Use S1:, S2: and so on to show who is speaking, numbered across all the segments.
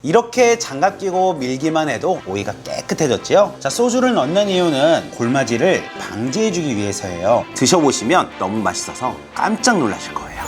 S1: 이렇게 장갑 끼고 밀기만 해도 오이가 깨끗해졌지요. 자, 소주를 넣는 이유는 골마지를 방지해주기 위해서예요. 드셔보시면 너무 맛있어서 깜짝 놀라실 거예요.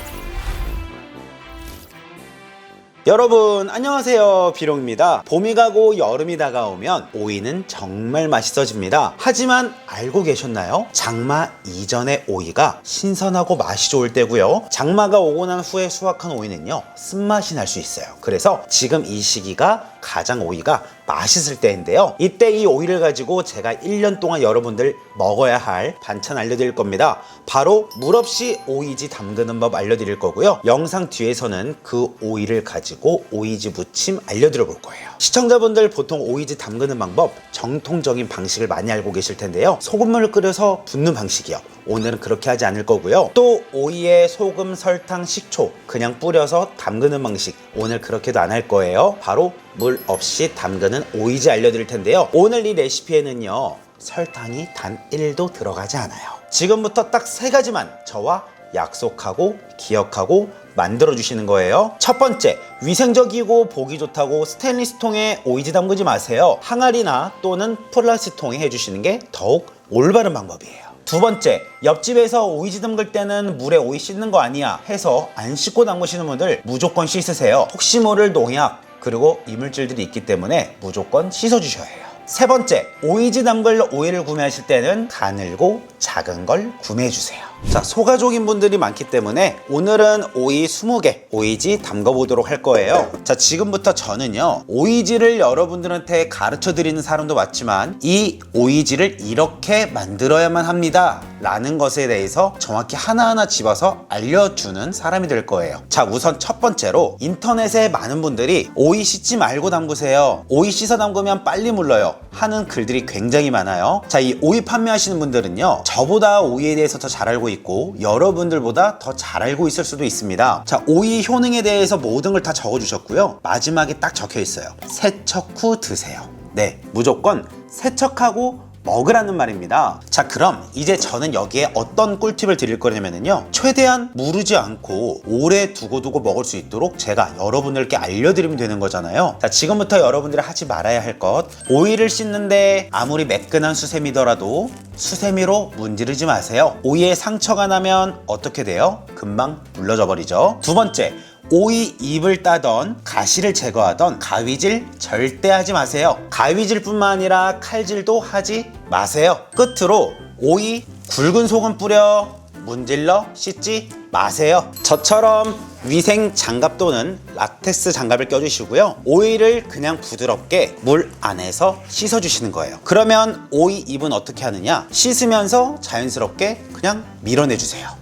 S1: 여러분 안녕하세요, 비롱입니다. 봄이 가고 여름이 다가오면 오이는 정말 맛있어집니다. 하지만 알고 계셨나요? 장마 이전의 오이가 신선하고 맛이 좋을 때고요, 장마가 오고 난 후에 수확한 오이는요 쓴맛이 날 수 있어요. 그래서 지금 이 시기가 가장 오이가 맛있을 때인데요, 이때 이 오이를 가지고 제가 1년 동안 여러분들 먹어야 할 반찬 알려드릴 겁니다. 바로 물 없이 오이지 담그는 법 알려드릴 거고요, 영상 뒤에서는 그 오이를 가지고 오이지 무침 알려드려 볼 거예요. 시청자분들 보통 오이지 담그는 방법 정통적인 방식을 많이 알고 계실 텐데요, 소금물을 끓여서 붓는 방식이요. 오늘은 그렇게 하지 않을 거고요, 또 오이에 소금, 설탕, 식초 그냥 뿌려서 담그는 방식 오늘 그렇게도 안 할 거예요. 바로 물 없이 담그는 오이지 알려드릴 텐데요, 오늘 이 레시피에는요 설탕이 단 1도 들어가지 않아요. 지금부터 딱 3가지만 저와 약속하고 기억하고 만들어 주시는 거예요. 첫 번째, 위생적이고 보기 좋다고 스테인리스 통에 오이지 담그지 마세요. 항아리나 또는 플라스틱 통에 해주시는 게 더욱 올바른 방법이에요. 두 번째, 옆집에서 오이지 담글 때는 물에 오이 씻는 거 아니야 해서 안 씻고 담그시는 분들 무조건 씻으세요. 혹시 모를 농약 그리고 이물질들이 있기 때문에 무조건 씻어주셔야 해요. 세 번째, 오이지 담글 오이를 구매하실 때는 가늘고 작은 걸 구매해주세요. 자, 소가족인 분들이 많기 때문에 오늘은 오이 20개 오이지 담가 보도록 할 거예요. 자, 지금부터 저는요 오이지를 여러분들한테 가르쳐 드리는 사람도 맞지만 이 오이지를 이렇게 만들어야만 합니다 라는 것에 대해서 정확히 하나하나 집어서 알려주는 사람이 될 거예요. 자, 우선 첫 번째로 인터넷에 많은 분들이 오이 씻지 말고 담그세요, 오이 씻어 담그면 빨리 물러요 하는 글들이 굉장히 많아요. 자, 이 오이 판매하시는 분들은요 저보다 오이에 대해서 더 잘 알고 있고 여러분들보다 더 잘 알고 있을 수도 있습니다. 자, 오이 효능에 대해서 모든 걸 다 적어주셨고요, 마지막에 딱 적혀 있어요. 세척 후 드세요. 네, 무조건 세척하고 먹으라는 말입니다. 자, 그럼 이제 저는 여기에 어떤 꿀팁을 드릴 거냐면요, 최대한 무르지 않고 오래 두고 먹을 수 있도록 제가 여러분들께 알려드리면 되는 거잖아요. 자, 지금부터 여러분들이 하지 말아야 할 것, 오이를 씻는데 아무리 매끈한 수세미더라도 수세미로 문지르지 마세요. 오이에 상처가 나면 어떻게 돼요? 금방 물러져 버리죠. 두 번째, 오이 잎을 따던 가시를 제거하던 가위질 절대 하지 마세요. 가위질 뿐만 아니라 칼질도 하지 마세요. 끝으로 오이 굵은 소금 뿌려 문질러 씻지 마세요. 저처럼 위생 장갑 또는 라텍스 장갑을 껴주시고요, 오이를 그냥 부드럽게 물 안에서 씻어주시는 거예요. 그러면 오이 잎은 어떻게 하느냐, 씻으면서 자연스럽게 그냥 밀어내주세요.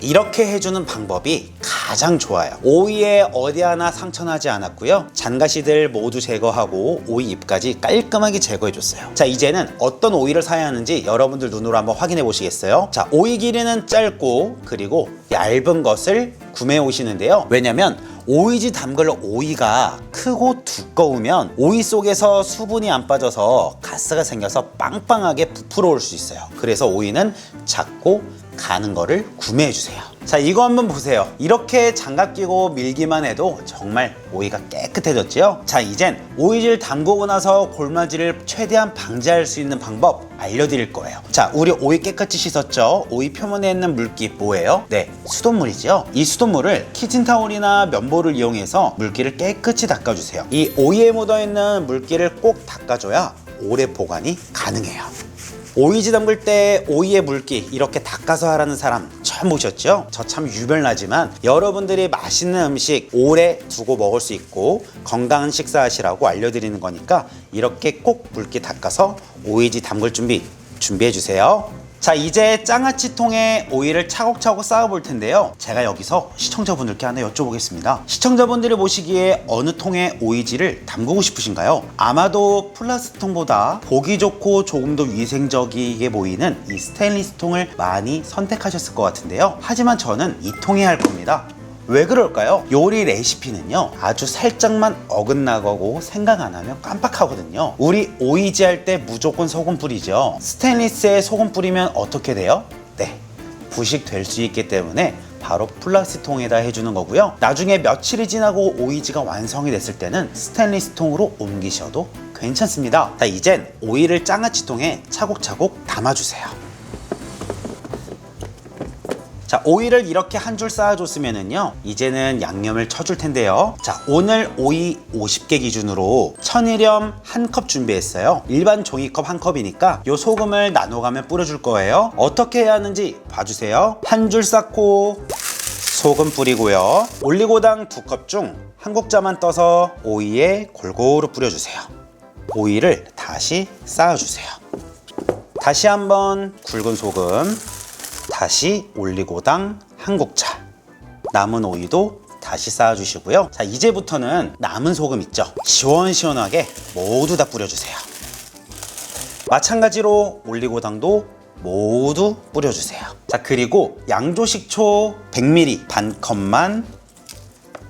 S1: 이렇게 해주는 방법이 가장 좋아요. 오이에 어디 하나 상처나지 않았고요, 잔가시들 모두 제거하고 오이 잎까지 깔끔하게 제거해줬어요. 자, 이제는 어떤 오이를 사야 하는지 여러분들 눈으로 한번 확인해 보시겠어요? 자, 오이 길이는 짧고 그리고 얇은 것을 구매해 오시는데요, 왜냐면 오이지 담글 오이가 크고 두꺼우면 오이 속에서 수분이 안 빠져서 가스가 생겨서 빵빵하게 부풀어 올 수 있어요. 그래서 오이는 작고 가는 거를 구매해 주세요. 자, 이거 한번 보세요. 이렇게 장갑 끼고 밀기만 해도 정말 오이가 깨끗해졌지요? 자, 이젠 오이질 담그고 나서 골마지를 최대한 방지할 수 있는 방법 알려드릴 거예요. 자, 우리 오이 깨끗이 씻었죠? 오이 표면에 있는 물기 뭐예요? 네, 수돗물이죠. 이 수돗물을 키친타올이나 면보를 이용해서 물기를 깨끗이 닦아주세요. 이 오이에 묻어있는 물기를 꼭 닦아줘야 오래 보관이 가능해요. 오이지 담글 때 오이의 물기 이렇게 닦아서 하라는 사람 처음 보셨죠? 저 참 유별나지만 여러분들이 맛있는 음식 오래 두고 먹을 수 있고 건강한 식사하시라고 알려드리는 거니까 이렇게 꼭 물기 닦아서 오이지 담글 준비해 주세요. 자, 이제 장아찌 통에 오이를 차곡차곡 쌓아 볼 텐데요, 제가 여기서 시청자분들께 하나 여쭤보겠습니다. 시청자분들이 보시기에 어느 통에 오이지를 담그고 싶으신가요? 아마도 플라스틱 통보다 보기 좋고 조금 더 위생적이게 보이는 이 스테인리스 통을 많이 선택하셨을 것 같은데요, 하지만 저는 이 통에 할 겁니다. 왜 그럴까요? 요리 레시피는요 아주 살짝만 어긋나고 생각 안 하면 깜빡하거든요. 우리 오이지 할 때 무조건 소금 뿌리죠. 스테인리스에 소금 뿌리면 어떻게 돼요? 네, 부식될 수 있기 때문에 바로 플라스틱 통에다 해주는 거고요. 나중에 며칠이 지나고 오이지가 완성이 됐을 때는 스테인리스 통으로 옮기셔도 괜찮습니다. 자, 이젠 오이를 장아찌 통에 차곡차곡 담아주세요. 자, 오이를 이렇게 한 줄 쌓아줬으면은요, 이제는 양념을 쳐줄 텐데요. 자, 오늘 오이 50개 기준으로 천일염 1컵 준비했어요. 일반 종이컵 1컵이니까 요 소금을 나눠가며 뿌려줄 거예요. 어떻게 해야 하는지 봐주세요. 한 줄 쌓고 소금 뿌리고요. 올리고당 2컵 중 한 국자만 떠서 오이에 골고루 뿌려주세요. 오이를 다시 쌓아주세요. 다시 한번 굵은 소금, 다시 올리고당 한 국자, 남은 오이도 다시 쌓아주시고요. 자, 이제부터는 남은 소금 있죠? 시원시원하게 모두 다 뿌려주세요. 마찬가지로 올리고당도 모두 뿌려주세요. 자, 그리고 양조식초 100ml 반 컵만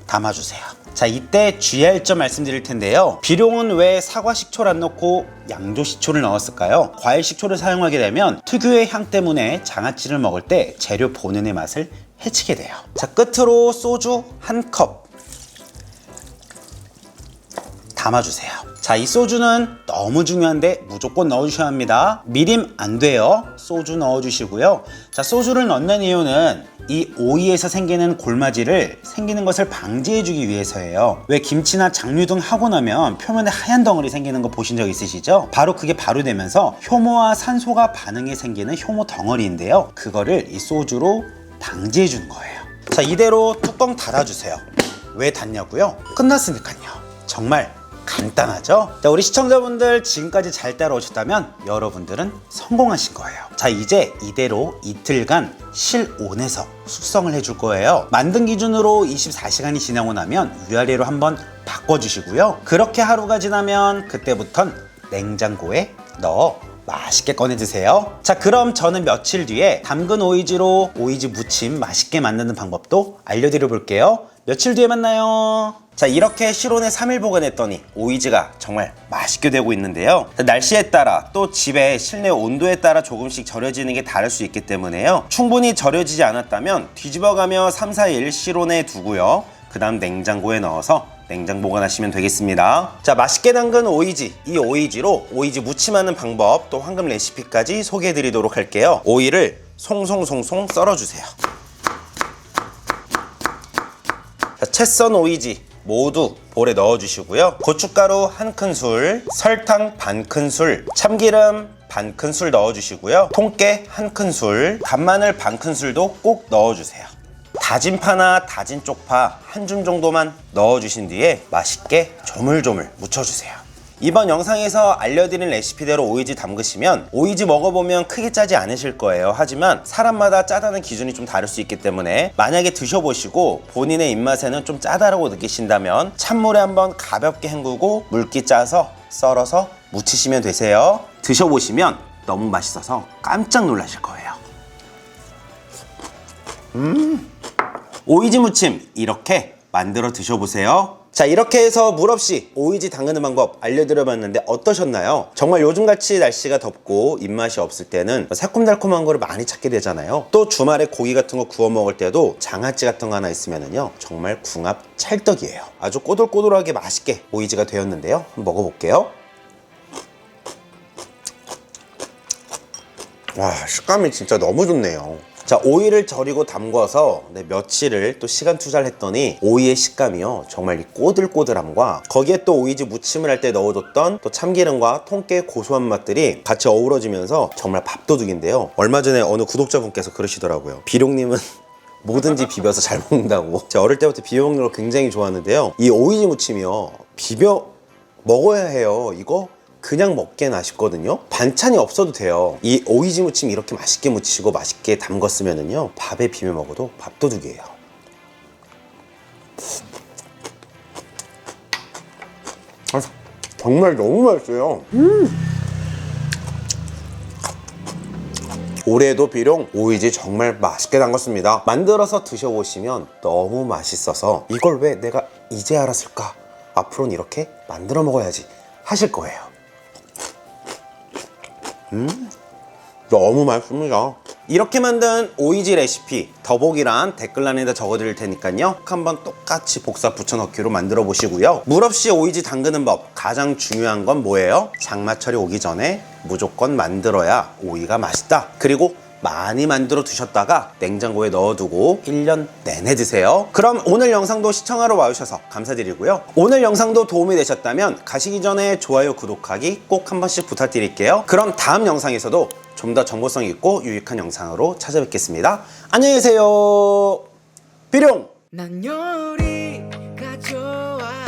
S1: 담아주세요. 자, 이때 주의할 점 말씀드릴 텐데요. 비룡은 왜 사과식초를 안 넣고 양조식초를 넣었을까요? 과일식초를 사용하게 되면 특유의 향 때문에 장아찌를 먹을 때 재료 본연의 맛을 해치게 돼요. 자, 끝으로 소주 1컵 담아주세요. 자, 이 소주는 너무 중요한데 무조건 넣어주셔야 합니다. 미림 안 돼요. 소주 넣어주시고요. 자, 소주를 넣는 이유는 이 오이에서 생기는 골마지를 생기는 것을 방지해주기 위해서예요. 왜 김치나 장류 등 하고 나면 표면에 하얀 덩어리 생기는 거 보신 적 있으시죠? 바로 그게 발효되면서 효모와 산소가 반응해 생기는 효모 덩어리인데요. 그거를 이 소주로 방지해주는 거예요. 자, 이대로 뚜껑 닫아주세요. 왜 닫냐고요? 끝났으니까요. 정말 간단하죠? 자, 우리 시청자분들 지금까지 잘 따라오셨다면 여러분들은 성공하신 거예요. 자, 이제 이대로 이틀간 실온에서 숙성을 해줄 거예요. 만든 기준으로 24시간이 지나고 나면 위아래로 한번 바꿔주시고요. 그렇게 하루가 지나면 그때부턴 냉장고에 넣어 맛있게 꺼내 드세요. 자, 그럼 저는 며칠 뒤에 담근 오이지로 오이지 무침 맛있게 만드는 방법도 알려드려 볼게요. 며칠 뒤에 만나요. 자, 이렇게 실온에 3일 보관했더니 오이지가 정말 맛있게 되고 있는데요. 날씨에 따라 또 집의 실내 온도에 따라 조금씩 절여지는 게 다를 수 있기 때문에요. 충분히 절여지지 않았다면 뒤집어가며 3, 4일 실온에 두고요. 그 다음 냉장고에 넣어서 냉장 보관하시면 되겠습니다. 자, 맛있게 담근 오이지, 이 오이지로 오이지 무침하는 방법 또 황금 레시피까지 소개해 드리도록 할게요. 오이를 송송송송 썰어주세요. 자, 채 썬 오이지 모두 볼에 넣어주시고요. 고춧가루 1큰술, 설탕 반큰술, 참기름 반큰술 넣어주시고요. 통깨 1큰술, 간마늘 반큰술도 꼭 넣어주세요. 다진 파나 다진 쪽파 한 줌 정도만 넣어주신 뒤에 맛있게 조물조물 묻혀주세요. 이번 영상에서 알려드린 레시피대로 오이지 담그시면 오이지 먹어보면 크게 짜지 않으실 거예요. 하지만 사람마다 짜다는 기준이 좀 다를 수 있기 때문에 만약에 드셔보시고 본인의 입맛에는 좀 짜다라고 느끼신다면 찬물에 한번 가볍게 헹구고 물기 짜서 썰어서 무치시면 되세요. 드셔보시면 너무 맛있어서 깜짝 놀라실 거예요. 오이지 무침 이렇게 만들어 드셔보세요. 자, 이렇게 해서 물 없이 오이지 담그는 방법 알려드려봤는데 어떠셨나요? 정말 요즘같이 날씨가 덥고 입맛이 없을 때는 새콤달콤한 거를 많이 찾게 되잖아요. 또 주말에 고기 같은 거 구워 먹을 때도 장아찌 같은 거 하나 있으면은요 정말 궁합 찰떡이에요. 아주 꼬들꼬들하게 맛있게 오이지가 되었는데요. 한번 먹어볼게요. 와, 식감이 진짜 너무 좋네요. 자, 오이를 절이고 담궈서 며칠을 또 시간 투자를 했더니 오이의 식감이요 정말 이 꼬들꼬들함과 거기에 또 오이지 무침을 할 때 넣어줬던 또 참기름과 통깨의 고소한 맛들이 같이 어우러지면서 정말 밥도둑인데요. 얼마 전에 어느 구독자분께서 그러시더라고요. 비룡님은 뭐든지 비벼서 잘 먹는다고. 제가 어릴 때부터 비벼 먹는 걸 굉장히 좋아하는데요. 이 오이지 무침이요 비벼 먹어야 해요. 이거 그냥 먹기엔 아쉽거든요. 반찬이 없어도 돼요. 이 오이지 무침 이렇게 맛있게 무치고 맛있게 담궜으면은요 밥에 비벼 먹어도 밥도둑이에요. 정말 너무 맛있어요. 올해도 비룡 오이지 정말 맛있게 담궜습니다. 만들어서 드셔보시면 너무 맛있어서 이걸 왜 내가 이제 알았을까? 앞으로는 이렇게 만들어 먹어야지 하실 거예요. 너무 맛있습니다. 이렇게 만든 오이지 레시피 더보기란 댓글란에다 적어드릴 테니까요, 한번 똑같이 복사 붙여넣기로 만들어 보시고요. 물 없이 오이지 담그는 법, 가장 중요한 건 뭐예요? 장마철이 오기 전에 무조건 만들어야 오이가 맛있다. 그리고 많이 만들어 두셨다가 냉장고에 넣어두고 1년 내내 드세요. 그럼 오늘 영상도 시청하러 와주셔서 감사드리고요. 오늘 영상도 도움이 되셨다면 가시기 전에 좋아요, 구독하기 꼭 한 번씩 부탁드릴게요. 그럼 다음 영상에서도 좀 더 정보성 있고 유익한 영상으로 찾아뵙겠습니다. 안녕히 계세요. 비룡!
S2: 난 요리가 좋아.